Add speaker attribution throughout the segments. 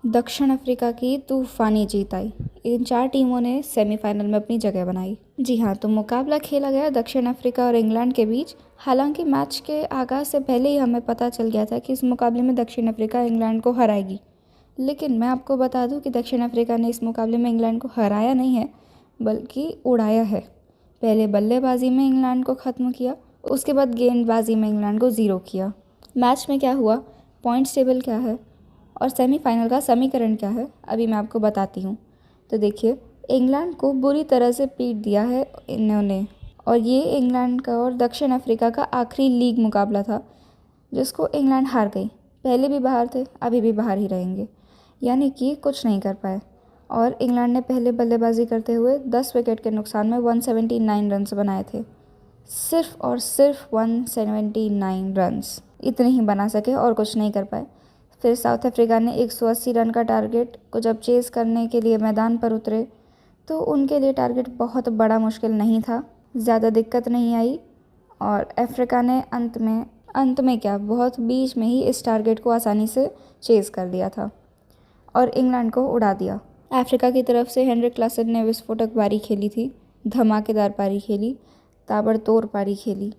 Speaker 1: दक्षिण अफ्रीका की तूफानी जीत आई। इन 4 टीमों ने सेमीफाइनल में अपनी जगह बनाई। जी हाँ, तो मुकाबला खेला गया दक्षिण अफ्रीका और इंग्लैंड के बीच। हालांकि मैच के आगाज़ से पहले ही हमें पता चल गया था कि इस मुकाबले में दक्षिण अफ्रीका इंग्लैंड को हराएगी। लेकिन मैं आपको बता दूं कि दक्षिण अफ्रीका ने इस मुकाबले में इंग्लैंड को हराया नहीं है, बल्कि उड़ाया है। पहले बल्लेबाजी में इंग्लैंड को ख़त्म किया, उसके बाद गेंदबाजी में इंग्लैंड को 0 किया। मैच में क्या हुआ, पॉइंट्स टेबल क्या है और सेमीफाइनल का समीकरण क्या है, अभी मैं आपको बताती हूँ। तो देखिए, इंग्लैंड को बुरी तरह से पीट दिया है इन्होंने, और ये इंग्लैंड का और दक्षिण अफ्रीका का आखिरी लीग मुकाबला था जिसको इंग्लैंड हार गई। पहले भी बाहर थे, अभी भी बाहर ही रहेंगे, यानी कि कुछ नहीं कर पाए। और इंग्लैंड ने पहले बल्लेबाजी करते हुए 10 विकेट के नुकसान में 179 रन्स बनाए थे। सिर्फ और सिर्फ 179 रन्स, इतने ही बना सके और कुछ नहीं कर पाए। फिर साउथ अफ्रीका ने 180 रन का टारगेट को जब चेज़ करने के लिए मैदान पर उतरे तो उनके लिए टारगेट बहुत बड़ा मुश्किल नहीं था, ज़्यादा दिक्कत नहीं आई। और अफ्रीका ने अंत में क्या, बहुत बीच में ही इस टारगेट को आसानी से चेज़ कर दिया था और इंग्लैंड को उड़ा दिया। अफ्रीका की तरफ से हेनरिक क्लासन ने विस्फोटक पारी खेली थी, धमाकेदार पारी खेली, ताबड़तोड़ पारी खेली,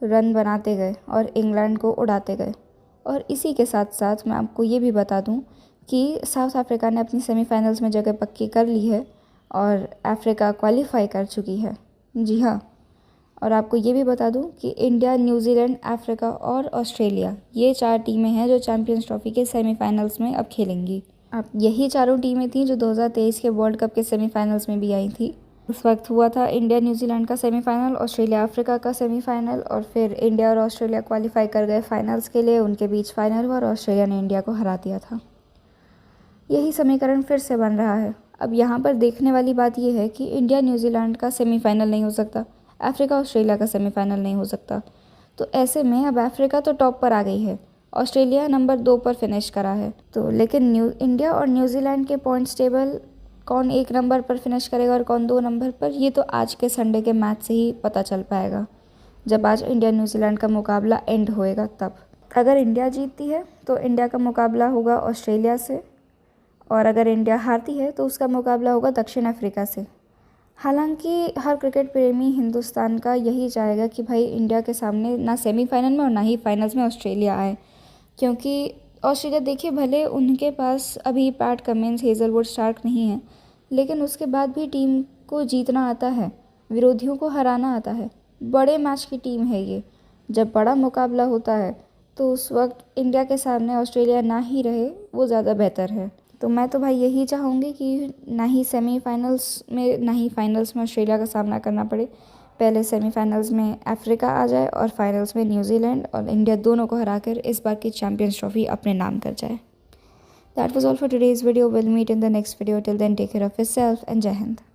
Speaker 1: रन बनाते गए और इंग्लैंड को उड़ाते गए। और इसी के साथ साथ मैं आपको ये भी बता दूं कि साउथ अफ्रीका ने अपनी सेमीफाइनल्स में जगह पक्की कर ली है और अफ्रीका क्वालिफाई कर चुकी है। जी हाँ, और आपको ये भी बता दूं कि इंडिया, न्यूजीलैंड, अफ्रीका और ऑस्ट्रेलिया, ये 4 टीमें हैं जो चैम्पियंस ट्रॉफी के सेमीफाइनल्स में अब खेलेंगी। अब यही चारों टीमें थीं जो 2023 के वर्ल्ड कप के सेमीफाइनल्स में भी आई थी। उस वक्त हुआ था इंडिया न्यूजीलैंड का सेमीफाइनल, ऑस्ट्रेलिया अफ्रीका का सेमीफाइनल, और फिर इंडिया और ऑस्ट्रेलिया क्वालिफाई कर गए फाइनल्स के लिए। उनके बीच फाइनल हुआ और ऑस्ट्रेलिया ने इंडिया को हरा दिया था। यही समीकरण फिर से बन रहा है। अब यहाँ पर देखने वाली बात यह है कि इंडिया न्यूजीलैंड का सेमीफाइनल नहीं हो सकता, अफ्रीका ऑस्ट्रेलिया का सेमीफाइनल नहीं हो सकता। तो ऐसे में अब अफ्रीका तो टॉप पर आ गई है, ऑस्ट्रेलिया नंबर 2 पर फिनिश करा है। तो लेकिन इंडिया और न्यूजीलैंड के पॉइंट्स टेबल कौन 1 नंबर पर फिनिश करेगा और कौन 2 नंबर पर, ये तो आज के संडे के मैच से ही पता चल पाएगा, जब आज इंडिया न्यूजीलैंड का मुकाबला एंड होएगा तब। अगर इंडिया जीतती है तो इंडिया का मुकाबला होगा ऑस्ट्रेलिया से, और अगर इंडिया हारती है तो उसका मुकाबला होगा दक्षिण अफ्रीका से। हालांकि हर क्रिकेट प्रेमी हिंदुस्तान का यही चाहेगा कि भाई इंडिया के सामने ना सेमीफाइनल में और ना ही फाइनल्स में ऑस्ट्रेलिया आए, क्योंकि ऑस्ट्रेलिया देखिए, भले उनके पास अभी पैट कमिंस, हेज़लवुड, स्टार्क नहीं है, लेकिन उसके बाद भी टीम को जीतना आता है, विरोधियों को हराना आता है। बड़े मैच की टीम है ये। जब बड़ा मुकाबला होता है तो उस वक्त इंडिया के सामने ऑस्ट्रेलिया ना ही रहे, वो ज़्यादा बेहतर है। तो मैं तो भाई यही चाहूँगी कि ना ही सेमीफाइनल्स में ना ही फाइनल्स में ऑस्ट्रेलिया का सामना करना पड़े। पहले सेमीफाइनल्स में अफ्रीका आ जाए और फाइनल्स में न्यूजीलैंड और इंडिया दोनों को हराकर इस बार की चैम्पियंस ट्रॉफी अपने नाम कर जाए। That was all for today's video. We'll meet in the next video. Till then, take care of yourself and Jai Hind.